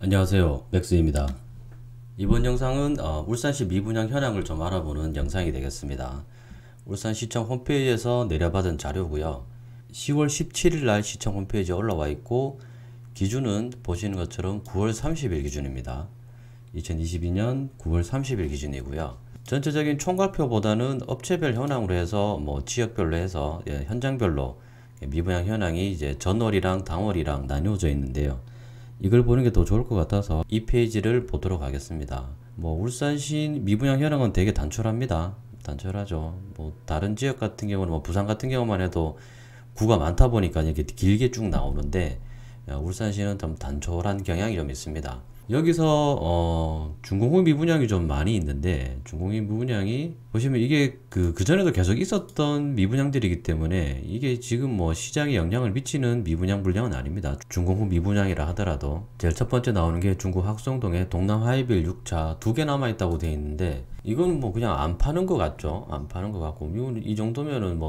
안녕하세요, 맥스입니다. 이번 영상은 울산시 미분양 현황을 좀 알아보는 영상이 되겠습니다. 울산시청 홈페이지에서 내려받은 자료고요. 10월 17일 날 시청 홈페이지에 올라와 있고 기준은 보시는 것처럼 9월 30일 기준입니다. 2022년 9월 30일 기준이고요. 전체적인 총괄표보다는 업체별 현황으로 해서 지역별로 해서 현장별로 미분양 현황이 이제 전월이랑 당월이랑 나뉘어져 있는데요. 이걸 보는 게 더 좋을 것 같아서 이 페이지를 보도록 하겠습니다. 울산시 미분양 현황은 되게 단촐합니다. 단촐하죠. 다른 지역 같은 경우는 부산 같은 경우만 해도 구가 많다 보니까 이렇게 길게 쭉 나오는데 울산시는 좀 단촐한 경향이 좀 있습니다. 여기서 준공후 미분양이 좀 많이 있는데 준공후 미분양이 보시면 이게 그전에도 계속 있었던 미분양들이기 때문에 이게 지금 시장에 영향을 미치는 미분양 물량은 아닙니다. 준공후 미분양이라 하더라도 제일 첫 번째 나오는 게 중구 학성동에 동남 하이빌 6차 2개 남아있다고 되어 있는데 이건 그냥 안 파는 것 같죠. 안 파는 것 같고 이 정도면은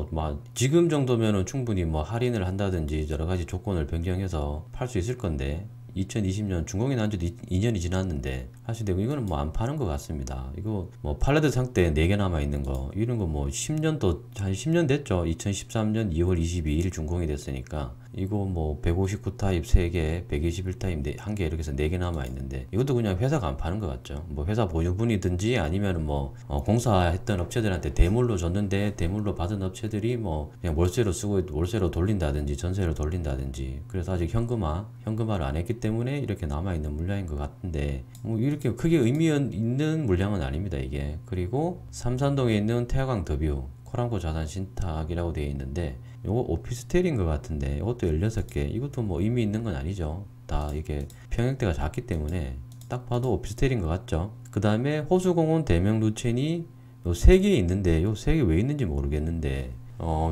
지금 정도면은 충분히 할인을 한다든지 여러 가지 조건을 변경해서 팔 수 있을 건데 2020년 준공이 난 지도 2년이 지났는데 사실 이거는 안 파는 것 같습니다. 이거 팔레드 상태 4개 남아 있는 거 이런 거 10년도 한 10년 됐죠. 2013년 2월 22일 준공이 됐으니까 이거 159 타입 3개, 121 타입 1개 이렇게 해서 4개 남아 있는데 이것도 그냥 회사가 안 파는 것 같죠. 회사 보유분이든지 아니면 공사했던 업체들한테 대물로 줬는데 대물로 받은 업체들이 그냥 월세로 쓰고 월세로 돌린다든지 전세로 돌린다든지 그래서 아직 현금화를 안 했기 때문에 이렇게 남아 있는 물량인 것 같은데 이렇게 크게 의미 있는 물량은 아닙니다 이게. 그리고 삼산동에 있는 태화강 더뷰 코랑코 자산 신탁이라고 되어 있는데 요거 오피스텔인 것 같은데 이것도 16개 이것도 의미 있는 건 아니죠. 다 이게 평형대가 작기 때문에 딱 봐도 오피스텔인 것 같죠. 그 다음에 호수공원 대명 루첸이 요 3개 있는데 요 3개 왜 있는지 모르겠는데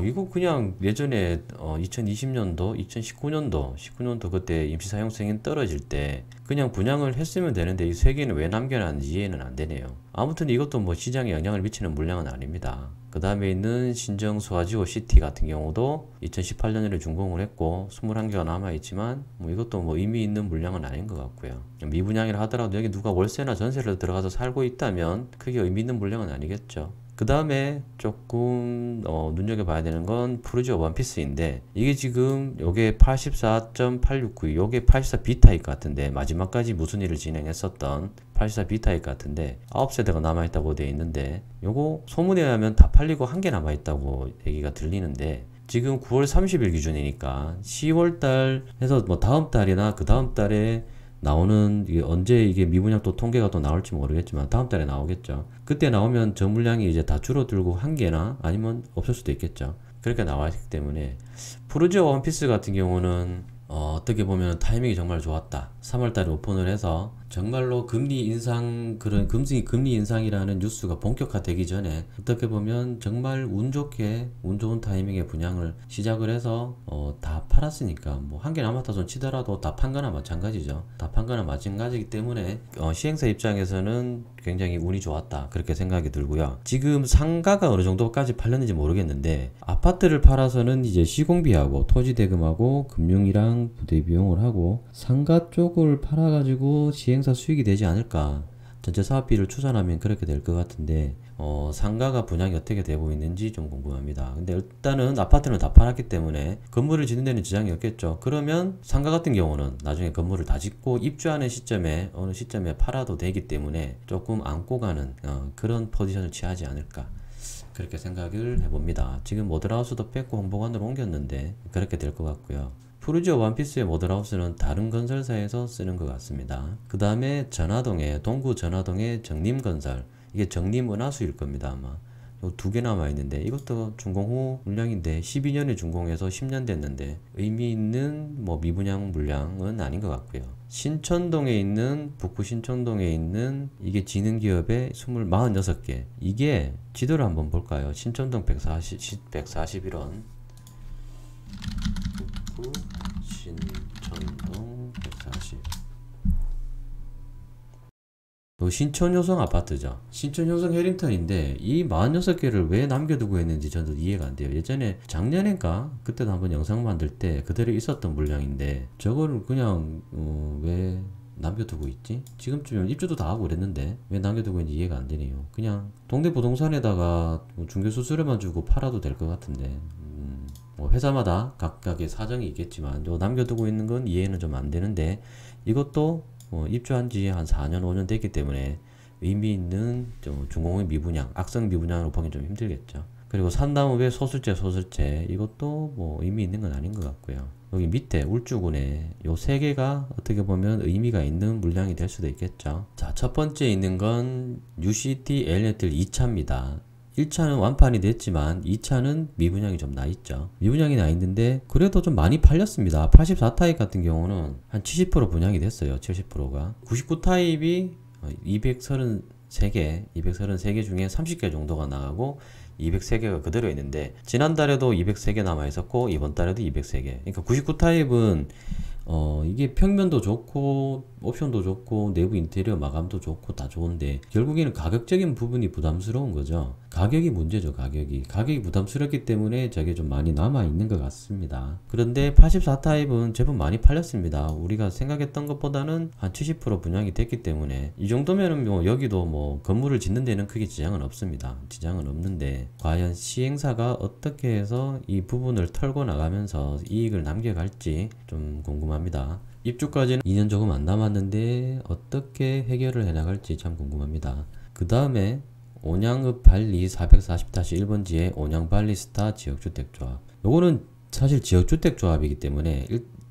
이거 그냥 예전에 2020년도 19년도 그때 임시사용 승인 떨어질 때 그냥 분양을 했으면 되는데 이 3개는 왜 남겨놨는지 이해는 안 되네요. 아무튼 이것도 시장에 영향을 미치는 물량은 아닙니다. 그 다음에 있는 신정 수아지오 시티 같은 경우도 2018년에 준공을 했고 21개가 남아있지만 이것도 의미 있는 물량은 아닌 것 같고요. 미분양이라 하더라도 여기 누가 월세나 전세를 들어가서 살고 있다면 크게 의미 있는 물량은 아니겠죠. 그 다음에 조금 눈여겨봐야 되는 건 푸르지오 원피스인데 이게 지금 요게 84.869 요게 84 B타입 같은데 마지막까지 무슨 일을 진행했었던 84 B타입 같은데 9세대가 남아있다고 되어 있는데 요거 소문에 의하면 다 팔리고 1개 남아있다고 얘기가 들리는데 지금 9월 30일 기준이니까 10월달 해서 다음 달이나 그 다음 달에 나오는 언제 이게 미분양 또 통계가 또 나올지 모르겠지만 다음 달에 나오겠죠. 그때 나오면 저 물량이 이제 다 줄어들고 1개나 아니면 없을 수도 있겠죠. 그렇게 나와 있기 때문에 푸르지오 원피스 같은 경우는 어떻게 보면 타이밍이 정말 좋았다. 3월달에 오픈을 해서 정말로 금리 인상이라는 뉴스가 본격화되기 전에 어떻게 보면 정말 운 좋은 타이밍에 분양을 시작을 해서 다 팔았으니까 1개 남았다 손 치더라도 다 판 거나 마찬가지죠. 다 판 거나 마찬가지이기 때문에 시행사 입장에서는 굉장히 운이 좋았다 그렇게 생각이 들고요. 지금 상가가 어느 정도까지 팔렸는지 모르겠는데 아파트를 팔아서는 이제 시공비하고 토지 대금하고 금융이랑 부대 비용을 하고 상가 쪽을 팔아가지고 시행사 수익이 되지 않을까. 전체 사업비를 추산하면 그렇게 될 것 같은데 상가가 분양이 어떻게 되고 있는지 좀 궁금합니다. 근데 일단은 아파트는 다 팔았기 때문에 건물을 짓는 데는 지장이 없겠죠. 그러면 상가 같은 경우는 나중에 건물을 다 짓고 입주하는 시점에 어느 시점에 팔아도 되기 때문에 조금 안고 가는 그런 포지션을 취하지 않을까 그렇게 생각을 해봅니다. 지금 모델하우스도 뺐고 홍보관으로 옮겼는데 그렇게 될 것 같고요. 푸르지오 원피스의 모델하우스는 다른 건설사에서 쓰는 것 같습니다. 그 다음에 동구 전화동의 정림건설 이게 정림은하수일 겁니다 아마. 요 2개 남아있는데 이것도 준공 후 물량인데 12년에 준공해서 10년 됐는데 의미 있는 미분양 물량은 아닌 것 같고요. 북구 신천동에 있는 이게 지능기업의 46개 이게 지도를 한번 볼까요? 신천동 141원 북구 신천동 140 신촌효성 아파트죠. 신촌효성 해링턴인데 이 46개를 왜 남겨두고 했는지 저도 이해가 안 돼요. 예전에 작년인가 그때도 한번 영상 만들 때 그대로 있었던 물량인데 저거를 그냥 왜 남겨두고 있지? 지금쯤이면 입주도 다 하고 그랬는데 왜 남겨두고 있는지 이해가 안 되네요. 그냥 동네 부동산에다가 뭐 중개수수료만 주고 팔아도 될 것 같은데 뭐 회사마다 각각의 사정이 있겠지만 요 남겨두고 있는 건 이해는 좀 안 되는데 이것도 입주한 지 한 4년 5년 됐기 때문에 의미 있는 준공의 미분양, 악성 미분양으로 보기 좀 힘들겠죠. 그리고 산 다음에 소설재 이것도 뭐 의미 있는 건 아닌 것 같고요. 여기 밑에 울주군에 요 세 개가 어떻게 보면 의미가 있는 물량이 될 수도 있겠죠. 자, 첫 번째 있는 건 UCT 엘리네틀 2차입니다. 1차는 완판이 됐지만 2차는 미분양이 좀 나있죠. 미분양이 나있는데 그래도 좀 많이 팔렸습니다. 84타입 같은 경우는 한 70% 분양이 됐어요. 70%가. 99타입이 233개 중에 30개 정도가 나가고 203개가 그대로 있는데 지난달에도 203개 남아있었고 이번달에도 203개. 그러니까 99타입은 이게 평면도 좋고 옵션도 좋고 내부 인테리어 마감도 좋고 다 좋은데 결국에는 가격적인 부분이 부담스러운 거죠. 가격이 문제죠. 가격이 부담스럽기 때문에 저게 좀 많이 남아있는 것 같습니다. 그런데 84타입은 제법 많이 팔렸습니다. 우리가 생각했던 것보다는 한 70% 분양이 됐기 때문에 이 정도면은 뭐 여기도 뭐 건물을 짓는 데는 크게 지장은 없습니다. 지장은 없는데 과연 시행사가 어떻게 해서 이 부분을 털고 나가면서 이익을 남겨갈지 좀 궁금합니다. 입주까지는 2년 조금 안 남았는데 어떻게 해결을 해나갈지 참 궁금합니다. 그 다음에 온양읍 발리 440-1번지의 온양발리스타 지역주택조합. 요거는 사실 지역주택조합이기 때문에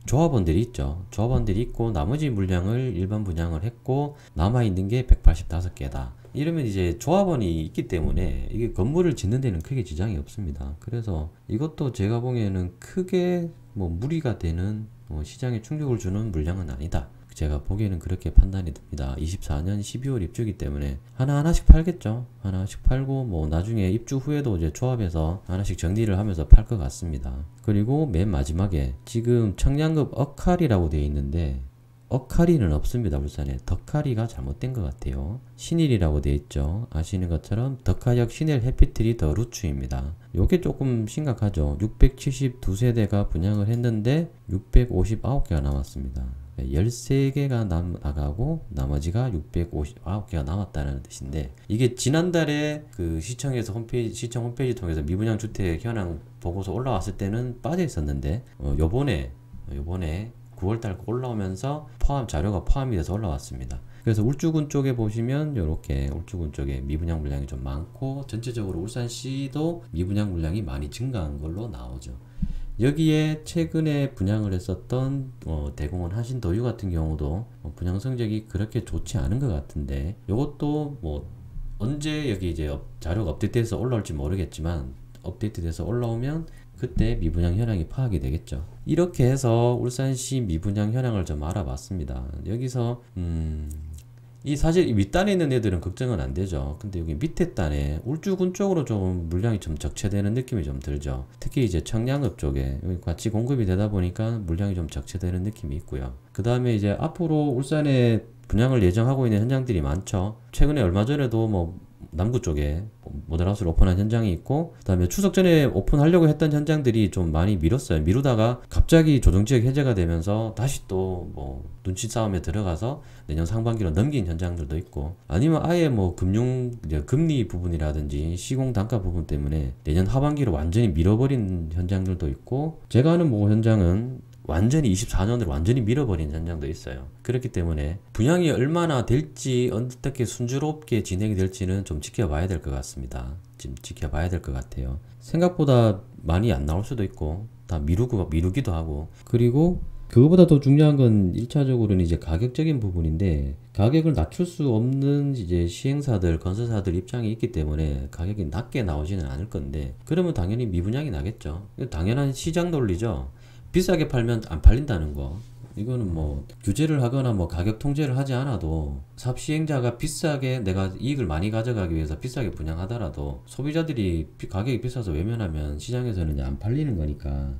조합원들이 있죠. 조합원들이 있고 나머지 물량을 일반 분양을 했고 남아있는 게 185개다. 이러면 이제 조합원이 있기 때문에 이게 건물을 짓는 데는 크게 지장이 없습니다. 그래서 이것도 제가 보기에는 크게 뭐 무리가 되는 시장에 충격을 주는 물량은 아니다. 제가 보기에는 그렇게 판단이 듭니다. 24년 12월 입주기 때문에 하나하나씩 팔겠죠. 하나씩 팔고 뭐 나중에 입주 후에도 이제 조합해서 하나씩 정리를 하면서 팔 것 같습니다. 그리고 맨 마지막에 지금 청량읍 어카리라고 되어 있는데 어카리는 없습니다. 울산에 덕카리가 잘못된 것 같아요. 신일이라고 되어 있죠. 아시는 것처럼 덕카역 신일 해피트리 더 루츠입니다. 요게 조금 심각하죠. 672세대가 분양을 했는데 659개가 남았습니다. 13개가 나가고 나머지가 659개가 남았다는 뜻인데 이게 지난달에 그 시청 홈페이지 통해서 미분양 주택 현황 보고서 올라왔을 때는 빠져 있었는데 요번에 9월달 올라오면서 자료가 포함이 돼서 올라왔습니다. 그래서 울주군 쪽에 보시면 이렇게 울주군 쪽에 미분양 물량이 좀 많고 전체적으로 울산시도 미분양 물량이 많이 증가한 걸로 나오죠. 여기에 최근에 분양을 했었던 대공원 한신도유 같은 경우도 분양 성적이 그렇게 좋지 않은 것 같은데 이것도 뭐 언제 여기 이제 자료가 업데이트돼서 올라올지 모르겠지만 업데이트돼서 올라오면 그때 미분양 현황이 파악이 되겠죠. 이렇게 해서 울산시 미분양 현황을 좀 알아봤습니다. 여기서 이 사실 이 윗단에 있는 애들은 걱정은 안 되죠. 근데 여기 밑에 단에 울주군 쪽으로 좀 물량이 좀 적체되는 느낌이 좀 들죠. 특히 이제 청량읍 쪽에 여기 같이 공급이 되다 보니까 물량이 좀 적체되는 느낌이 있고요. 그 다음에 이제 앞으로 울산에 분양을 예정하고 있는 현장들이 많죠. 최근에 얼마 전에도 뭐 남구 쪽에 모델하우스를 오픈한 현장이 있고 그 다음에 추석 전에 오픈하려고 했던 현장들이 좀 많이 미뤘어요. 미루다가 갑자기 조정지역 해제가 되면서 다시 또 뭐 눈치 싸움에 들어가서 내년 상반기로 넘긴 현장들도 있고 아니면 아예 뭐 금리 부분이라든지 시공 단가 부분 때문에 내년 하반기로 완전히 밀어버린 현장들도 있고 제가 아는 뭐 현장은 완전히 24년으로 완전히 밀어버린 현장도 있어요. 그렇기 때문에 분양이 얼마나 될지 어떻게 순조롭게 진행이 될지는 좀 지켜봐야 될 것 같습니다. 지금 지켜봐야 될 것 같아요. 생각보다 많이 안 나올 수도 있고 다 미루기도 하고 그리고 그거보다 더 중요한 건 1차적으로는 이제 가격적인 부분인데 가격을 낮출 수 없는 이제 시행사들, 건설사들 입장이 있기 때문에 가격이 낮게 나오지는 않을 건데 그러면 당연히 미분양이 나겠죠. 당연한 시장 논리죠. 비싸게 팔면 안 팔린다는 거. 이거는 뭐 규제를 하거나 뭐 가격 통제를 하지 않아도 사업 시행자가 비싸게 내가 이익을 많이 가져가기 위해서 비싸게 분양하더라도 소비자들이 가격이 비싸서 외면하면 시장에서는 이제 안 팔리는 거니까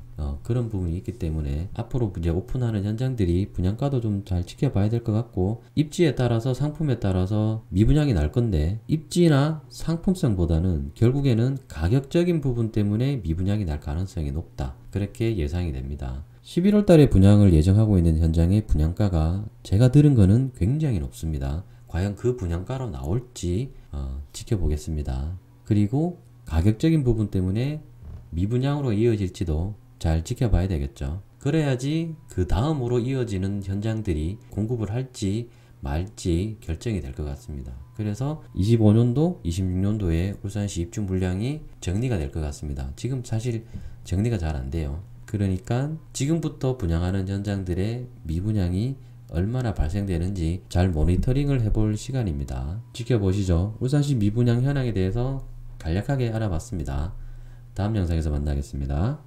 그런 부분이 있기 때문에 앞으로 이제 오픈하는 현장들이 분양가도 좀 잘 지켜봐야 될 것 같고 입지에 따라서 상품에 따라서 미분양이 날 건데 입지나 상품성보다는 결국에는 가격적인 부분 때문에 미분양이 날 가능성이 높다. 그렇게 예상이 됩니다. 11월 달에 분양을 예정하고 있는 현장의 분양가가 제가 들은 거는 굉장히 높습니다. 과연 그 분양가로 나올지 지켜보겠습니다. 그리고 가격적인 부분 때문에 미분양으로 이어질지도 잘 지켜봐야 되겠죠. 그래야지 그 다음으로 이어지는 현장들이 공급을 할지 말지 결정이 될 것 같습니다. 그래서 25년도, 26년도에 울산시 입주 물량이 정리가 될 것 같습니다. 지금 사실 정리가 잘 안 돼요. 그러니까 지금부터 분양하는 현장들의 미분양이 얼마나 발생되는지 잘 모니터링을 해볼 시간입니다. 지켜보시죠. 울산시 미분양 현황에 대해서 간략하게 알아봤습니다. 다음 영상에서 만나겠습니다.